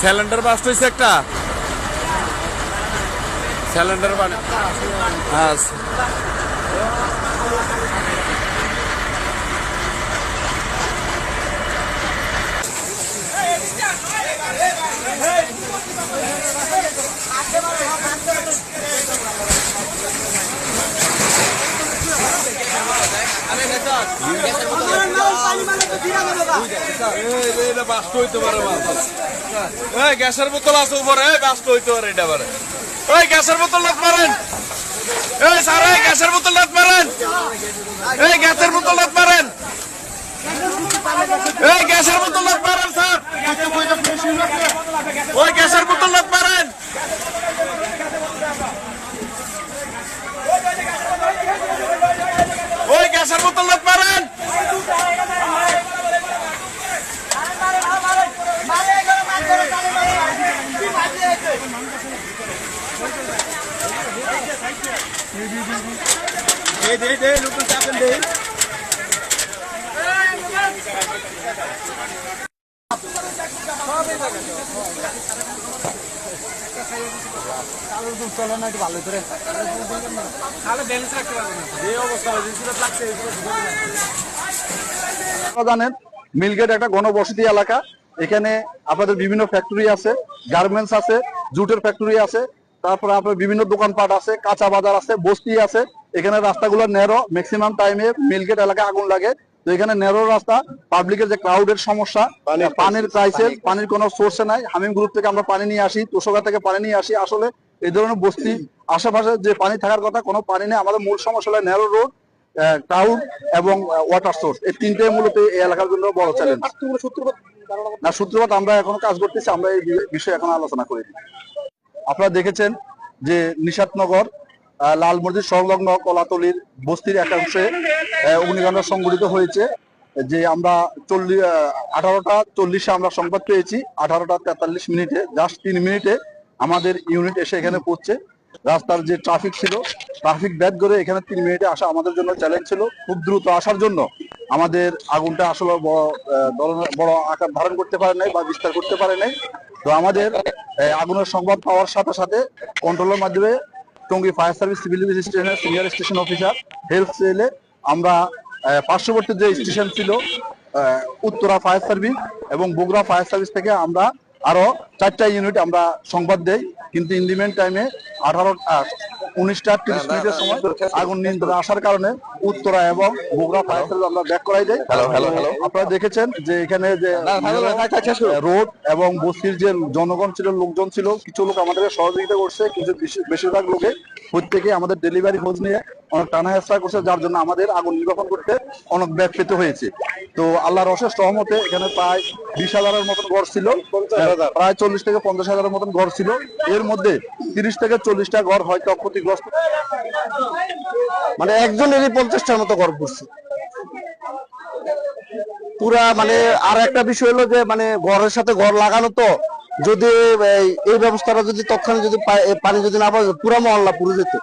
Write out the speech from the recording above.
Cylinder burst হয়েছে একটা cylinder হ্যাঁ গ্যাসের বোতল আছে উপরে বাস্ট হইতে পারে এটা পারে ওই গ্যাসের বোতল লাত মারেন এই স্যার এই গ্যাসের বোতল লাত মারেন এই গ্যাসের বোতল লাত মারেন এই গ্যাসের বোতল লাত মারেন স্যার ওই গ্যাসের বোতল লাত মারেন ওই গ্যাসের বোতল লাত মারেন জানেন মিলগেট একটা ঘনবসতি এলাকা। এখানে আপনাদের বিভিন্ন ফ্যাক্টরি আছে, গার্মেন্টস আছে, জুটের ফ্যাক্টরি আছে, তারপরে আপনার বিভিন্ন দোকানপাট আছে, কাঁচা বাজার আছে, বস্তি আছে। এখানে রাস্তাগুলো ন্যারো, ম্যাক্সিমাম টাইমে মিলগেট এলাকায় আগুন লাগে। তো এখানে ন্যারো রাস্তা, পাবলিকের যে ক্রাউডের সমস্যা, পানির ক্রাইসিস, পানির কোনো সোর্সে নাই। হামিম গ্রুপ থেকে আমরা পানি নিয়ে আসি, তোষকা থেকে পানি নিয়ে আসি। আসলে এই ধরনের বস্তি আশেপাশে যে পানি থাকার কথা কোনো পানি নেই। আমাদের মূল সমস্যা হলো ন্যারো রোড, ক্রাউড এবং ওয়াটার সোর্স। এই তিনটাই মূলত এই এলাকার জন্য বড় চ্যালেঞ্জ। না সূত্রপাত আমরা এখনো কাজ করতেছি, আমরা এই বিষয়ে এখন আলোচনা করিনি। আপনারা দেখেছেন যে নিশাতনগর লাল মসজিদ সংলগ্ন কলাতলির বস্তির একাংশে অগ্নিকাণ্ড সংঘটিত হয়েছে। যে আমরা 18:40 আমরা সংবাদ পেয়েছি, 18:43 জাস্ট 3 মিনিটে আমাদের ইউনিট এসে এখানে পৌঁছে। রাস্তার যে ট্রাফিক ছিল, ট্রাফিক ব্যাক করে এখানে 3 মিনিটে আসা আমাদের জন্য চ্যালেঞ্জ ছিল। খুব দ্রুত আসার জন্য আমাদের আগুনটা আসলে বড় আকার ধারণ করতে পারে নাই বা বিস্তার করতে পারে নাই। তো আমাদের আগুনের সংবাদ পাওয়ার সাথে সাথে কন্ট্রোলের মাধ্যমে টঙ্গী ফায়ার সার্ভিস সিভিল স্টেশনের সিনিয়র স্টেশন অফিসার হেল্প সেলে আমরা পার্শ্ববর্তী যে স্টেশন ছিল উত্তরা ফায়ার সার্ভিস এবং বগুড়া ফায়ার সার্ভিস থেকে আমরা আরো 4টা ইউনিট আমরা সংবাদ দেই। কিন্তু ইন দি মেন টাইমে 19:30 সময় আগুন নিয়ন্ত্রণে আসার কারণে উত্তরা এবং বগুড়া ফায়ার সার্ভিস আমরা ব্যাক করাই দেই। আপনারা দেখেছেন যে এখানে যে রোড এবং বস্তির যে জনগণ ছিল, লোকজন ছিল, কিছু লোক আমাদেরকে সহযোগিতা করছে, কিছু বেশিরভাগ লোকে প্রত্যেকে আমাদের ডেলিভারি খোঁজ নিয়ে অনেক টানা হেঁচড়া করছে, যার জন্য আমাদের আগুন নির্বাপন করতে অনেক ব্যাগ পেতে হয়েছে। তো আল্লাহর অশেষ রহমতে এখানে প্রায় 20,000-এর মতন ঘর ছিল, প্রায় 40 থেকে 50,000-এর মতন ঘর ছিল। এর মধ্যে 30 থেকে 40টা ঘর হয়তো ক্ষতিগ্রস্ত, মানে একজনেরই 50টার মতো ঘর পড়ছে পুরা। মানে আর একটা বিষয় হলো যে মানে ঘরের সাথে ঘর লাগানো, তো যদি এই ব্যবস্থাটা যদি তৎক্ষণাৎ যদি পানি যদি না পাওয়া পুরা মহল্লা পুরো যেত।